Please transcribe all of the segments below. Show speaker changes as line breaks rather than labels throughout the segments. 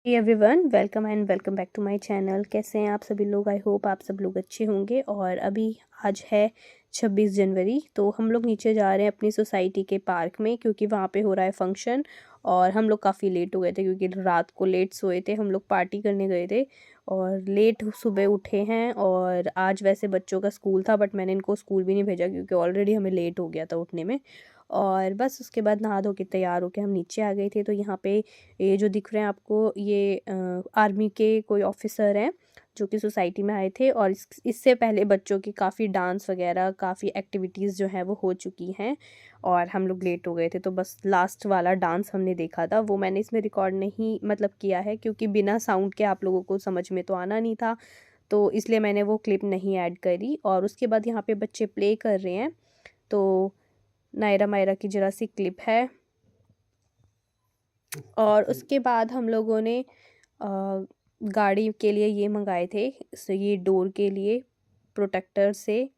Everyone, welcome and welcome back to my channel. कैसे हैं आप सभी लोग? आई होप आप सब लोग अच्छे होंगे। और अभी आज है 26 जनवरी, तो हम लोग नीचे जा रहे हैं अपनी सोसाइटी के पार्क में, क्योंकि वहाँ पे हो रहा है फंक्शन। और हम लोग काफ़ी लेट हो गए थे क्योंकि रात को लेट सोए थे, हम लोग पार्टी करने गए थे और लेट सुबह उठे हैं। और आज वैसे बच्चों का स्कूल था, बट मैंने इनको स्कूल भी नहीं भेजा क्योंकि ऑलरेडी हमें लेट हो गया था उठने में। और बस उसके बाद नहा धो के तैयार होके हम नीचे आ गए थे। तो यहाँ पे ये जो दिख रहे हैं आपको, ये आर्मी के कोई ऑफिसर हैं जो कि सोसाइटी में आए थे। और इससे पहले बच्चों की काफ़ी डांस वगैरह, काफ़ी एक्टिविटीज़ जो हैं वो हो चुकी हैं और हम लोग लेट हो गए थे। तो बस लास्ट वाला डांस हमने देखा था, वो मैंने इसमें रिकॉर्ड नहीं किया है क्योंकि बिना साउंड के आप लोगों को समझ में तो आना नहीं था, तो इसलिए मैंने वो क्लिप नहीं ऐड करी। और उसके बाद यहाँ पे बच्चे प्ले कर रहे हैं, तो नायरा मायरा की जरा सी क्लिप है। और उसके बाद हम लोगों ने गाड़ी के लिए ये मंगाए थे, ये डोर के लिए प्रोटेक्टर से।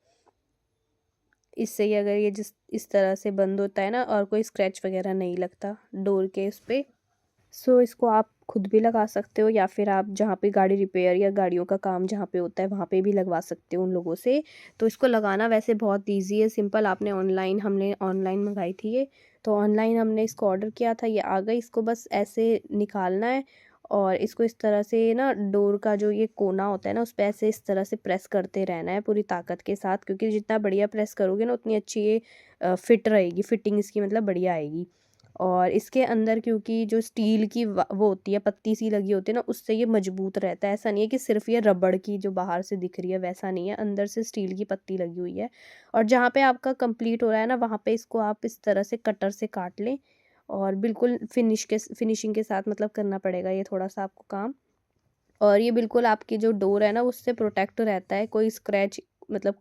इससे ये अगर ये इस तरह से बंद होता है ना, और कोई स्क्रैच वगैरह नहीं लगता डोर के उस पर। सो इसको आप खुद भी लगा सकते हो, या फिर आप जहाँ पे गाड़ी रिपेयर या गाड़ियों का काम जहाँ पे होता है वहाँ पे भी लगवा सकते हो उन लोगों से। तो इसको लगाना वैसे बहुत इजी है, सिंपल। हमने ऑनलाइन मंगाई थी ये, तो ऑनलाइन हमने इसको ऑर्डर किया था, ये आ गई। इसको बस ऐसे निकालना है और इसको इस तरह से ना, डोर का जो ये कोना होता है ना, उस पर ऐसे इस तरह से प्रेस करते रहना है पूरी ताकत के साथ, क्योंकि जितना बढ़िया प्रेस करोगे ना उतनी अच्छी ये फिट रहेगी, फिटिंग इसकी मतलब बढ़िया आएगी। और इसके अंदर क्योंकि जो स्टील की वो होती है, पत्ती सी लगी होती है ना, उससे ये मजबूत रहता है। ऐसा नहीं है कि सिर्फ ये रबड़ की जो बाहर से दिख रही है वैसा नहीं है, अंदर से स्टील की पत्ती लगी हुई है। और जहाँ पे आपका कंप्लीट हो रहा है ना, वहाँ पे इसको आप इस तरह से कटर से काट लें और बिल्कुल फिनिशिंग के साथ करना पड़ेगा ये थोड़ा सा आपको काम। और ये बिल्कुल आपकी जो डोर है ना उससे प्रोटेक्ट रहता है, कोई स्क्रैच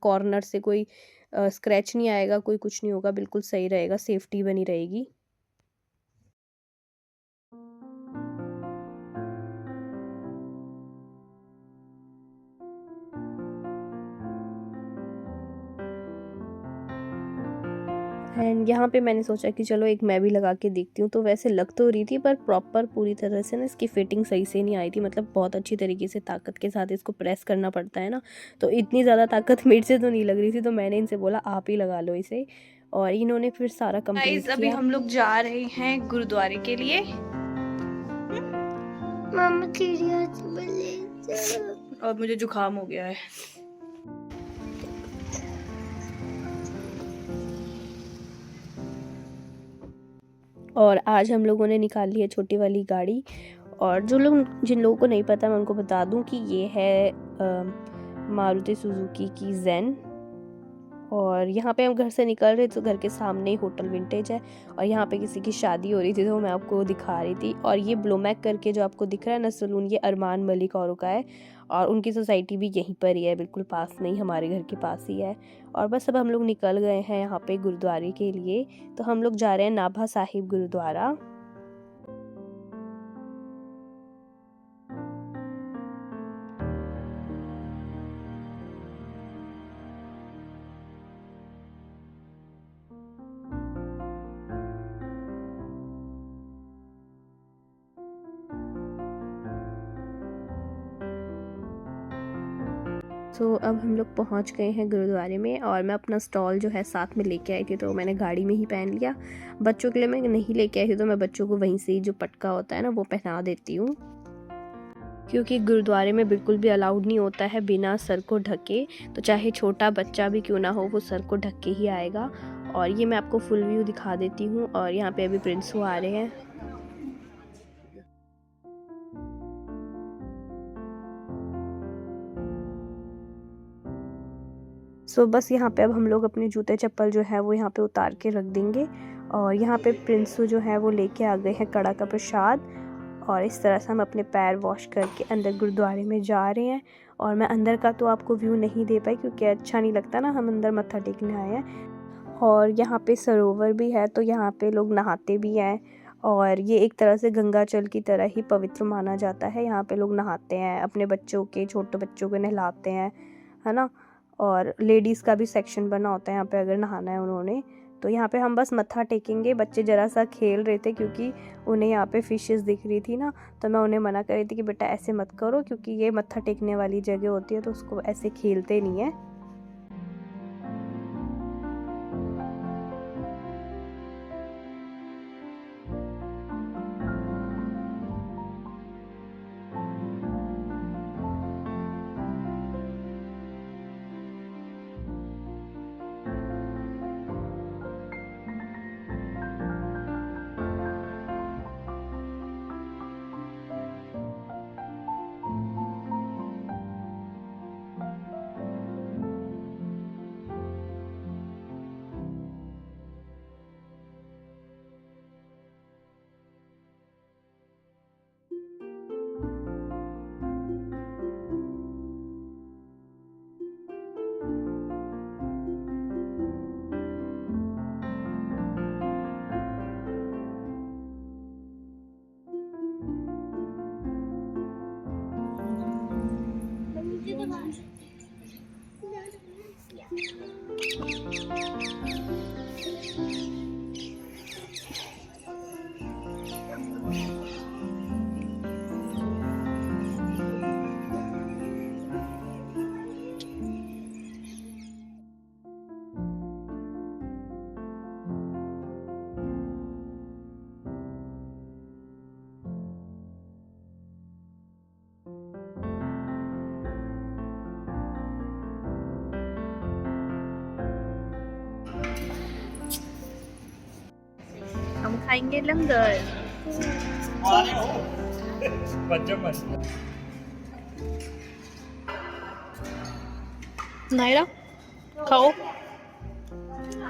कॉर्नर से कोई स्क्रैच नहीं आएगा, कोई कुछ नहीं होगा, बिल्कुल सही रहेगा, सेफ्टी बनी रहेगी। एंड यहाँ पे मैंने सोचा कि चलो एक मैं भी लगा के देखती हूँ। तो वैसे लग तो रही थी, पर प्रॉपर पूरी तरह से ना इसकी फिटिंग सही से नहीं आई थी। बहुत अच्छी तरीके से ताकत के साथ इसको प्रेस करना पड़ता है ना, तो इतनी ज़्यादा ताकत मेरे से तो नहीं लग रही थी। तो मैंने इनसे बोला आप ही लगा लो इसे, और इन्होंने फिर सारा कंप्लीट किया।
अभी हम लोग जा रहे हैं गुरुद्वारे के लिए।
मामा
और मुझे जुकाम हो गया है।
और आज हम लोगों ने निकाल ली है छोटी वाली गाड़ी। और जिन लोगों को नहीं पता, मैं उनको बता दूं कि ये है मारुति सुजुकी की ज़ेन। और यहाँ पे हम घर से निकल रहे तो घर के सामने ही होटल विंटेज है, और यहाँ पे किसी की शादी हो रही थी तो मैं आपको दिखा रही थी। और ये ब्लोमैक करके जो आपको दिख रहा है ना सलून, ये अरमान मलिक औरों का है, और उनकी सोसाइटी भी यहीं पर ही है, बिल्कुल पास में ही, हमारे घर के पास ही है। और बस अब हम लोग निकल गए हैं यहाँ पे गुरुद्वारे के लिए। तो हम लोग जा रहे हैं नाभा साहिब गुरुद्वारा। तो अब हम लोग पहुंच गए हैं गुरुद्वारे में, और मैं अपना स्टॉल जो है साथ में लेके आई थी, तो मैंने गाड़ी में ही पहन लिया। बच्चों के लिए मैं नहीं लेके आई थी, तो मैं बच्चों को वहीं से ही जो पटका होता है ना वो पहना देती हूँ, क्योंकि गुरुद्वारे में बिल्कुल भी अलाउड नहीं होता है बिना सर को ढके। तो चाहे छोटा बच्चा भी क्यों ना हो, वो सर को ढक के ही आएगा। और ये मैं आपको फुल व्यू दिखा देती हूँ। और यहाँ पे अभी प्रिंसू आ रहे हैं। सो बस यहाँ पे अब हम लोग अपने जूते चप्पल जो है वो यहाँ पे उतार के रख देंगे। और यहाँ पे प्रिंसू जो है वो लेके आ गए हैं कड़ा का प्रसाद। और इस तरह से हम अपने पैर वॉश करके अंदर गुरुद्वारे में जा रहे हैं। और मैं अंदर का तो आपको व्यू नहीं दे पाई क्योंकि अच्छा नहीं लगता ना, हम अंदर मत्था टेकने आए हैं। और यहाँ पे सरोवर भी है, तो यहाँ पे लोग नहाते भी हैं। और ये एक तरह से गंगा जल की तरह ही पवित्र माना जाता है। यहाँ पे लोग नहाते हैं, अपने बच्चों के, छोटे बच्चों को नहलाते हैं, है ना। और लेडीज़ का भी सेक्शन बना होता है यहाँ पे, अगर नहाना है उन्होंने तो यहाँ पे हम बस मत्था टेकेंगे। बच्चे ज़रा सा खेल रहे थे क्योंकि उन्हें यहाँ पे फिशेस दिख रही थी ना, तो मैं उन्हें मना कर रही थी कि बेटा ऐसे मत करो, क्योंकि ये मत्था टेकने वाली जगह होती है, तो उसको ऐसे खेलते नहीं है।
हम खाएंगे लंगर। नायरा खाओ,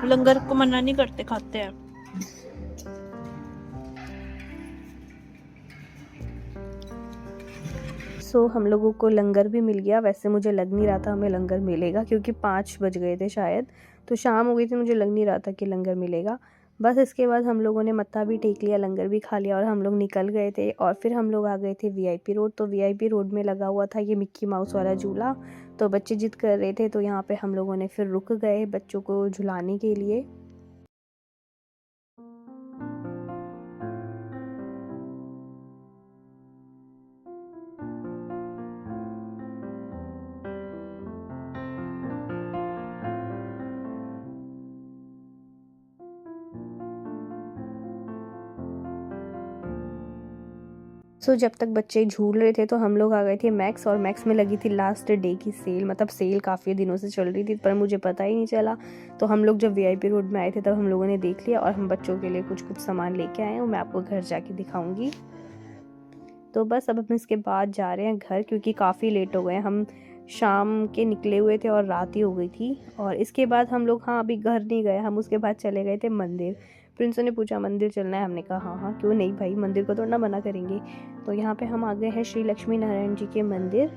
लंगर को मना नहीं करते, खाते हैं।
सो हम लोगों को लंगर भी मिल गया। वैसे मुझे लग नहीं रहा था हमें लंगर मिलेगा, क्योंकि 5 बज गए थे शायद, तो शाम हो गई थी, मुझे लग नहीं रहा था कि लंगर मिलेगा। बस इसके बाद हम लोगों ने मत्था भी टेक लिया, लंगर भी खा लिया और हम लोग निकल गए थे। और फिर हम लोग आ गए थे वीआईपी रोड। तो वीआईपी रोड में लगा हुआ था ये मिक्की माउस वाला झूला, तो बच्चे जिद कर रहे थे, तो यहाँ पे हम लोगों ने फिर रुक गए बच्चों को झुलाने के लिए। सो जब तक बच्चे झूल रहे थे तो हम लोग आ गए थे मैक्स, और मैक्स में लगी थी लास्ट डे की सेल। मतलब सेल काफ़ी दिनों से चल रही थी, पर मुझे पता ही नहीं चला। तो हम लोग जब वीआईपी रोड में आए थे तब हम लोगों ने देख लिया, और हम बच्चों के लिए कुछ कुछ सामान लेके आए हैं, वो मैं आपको घर जाके दिखाऊंगी। तो बस अब हम इसके बाद जा रहे हैं घर, क्योंकि काफ़ी लेट हो गए। हम शाम के निकले हुए थे और रात ही हो गई थी। और इसके बाद हम लोग, हाँ, अभी घर नहीं गए हम, उसके बाद चले गए थे मंदिर। प्रिंसों ने पूछा मंदिर चलना है, हमने कहा हाँ हाँ क्यों नहीं भाई, मंदिर को तो ना मना करेंगे। तो यहाँ पे हम आ गए हैं श्री लक्ष्मी नारायण जी के मंदिर।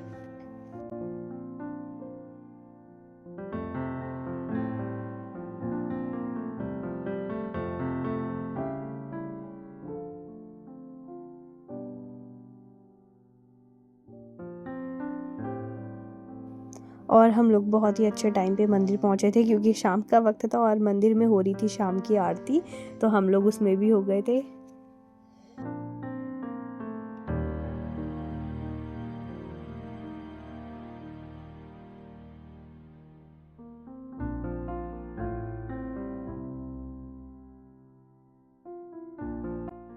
और हम लोग बहुत ही अच्छे टाइम पे मंदिर पहुँचे थे, क्योंकि शाम का वक्त था और मंदिर में हो रही थी शाम की आरती, तो हम लोग उसमें भी हो गए थे।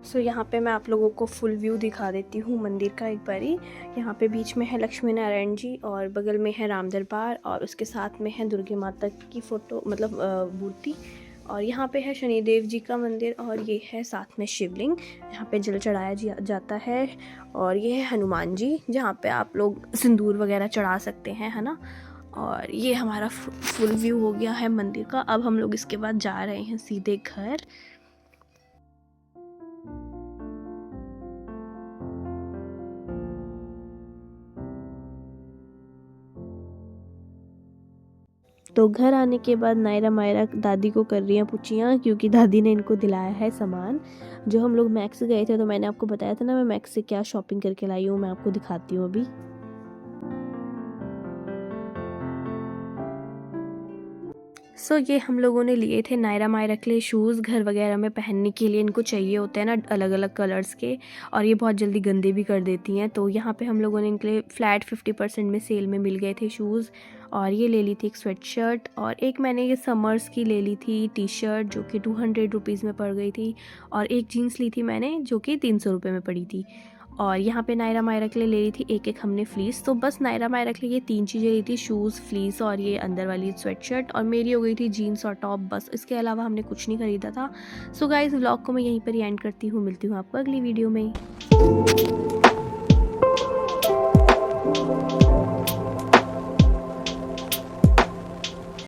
सो यहाँ पे मैं आप लोगों को फुल व्यू दिखा देती हूँ मंदिर का एक बारी। यहाँ पे बीच में है लक्ष्मी नारायण जी, और बगल में है राम दरबार, और उसके साथ में है दुर्गे माता की फ़ोटो, मतलब मूर्ति। और यहाँ पे है शनिदेव जी का मंदिर, और ये है साथ में शिवलिंग, यहाँ पे जल चढ़ाया जाता है। और ये है हनुमान जी, जहाँ पे आप लोग सिंदूर वगैरह चढ़ा सकते हैं, है ना। और ये हमारा फुल व्यू हो गया है मंदिर का। अब हम लोग इसके बाद जा रहे हैं सीधे घर। तो घर आने के बाद नायरा मायरा दादी को कर रही हैं पूछियाँ, क्योंकि दादी ने इनको दिलाया है सामान। जो हम लोग मैक्स गए थे, तो मैंने आपको बताया था ना मैं मैक्स से क्या शॉपिंग करके लाई हूँ, मैं आपको दिखाती हूँ अभी। सो ये हम लोगों ने लिए थे नायरा मायरा के लिए शूज़, घर वगैरह में पहनने के लिए इनको चाहिए होते हैं ना अलग अलग कलर्स के, और ये बहुत जल्दी गंदे भी कर देती हैं। तो यहाँ पे हम लोगों ने इनके लिए फ्लैट 50% में सेल में मिल गए थे शूज़। और ये ले ली थी एक स्वेट शर्ट, और एक मैंने ये समर्स की ले ली थी टी शर्ट जो कि 200 रुपीज़ में पड़ गई थी, और एक जीन्स ली थी मैंने जो कि 300 रुपये में पड़ी थी। और यहाँ पे नायरा मायरा के लिए ले ली थी एक एक हमने फ्लीस। तो बस नायरा मायरा के लिए ये 3 चीज़ें ली थी, शूज़, फ्लीस और ये अंदर वाली स्वेट शर्ट, और मेरी हो गई थी जीन्स और टॉप। बस इसके अलावा हमने कुछ नहीं ख़रीदा था। सो गाइज़ व्लॉग को मैं यहीं पर ही एंड करती हूँ, मिलती हूँ आपको अगली वीडियो में।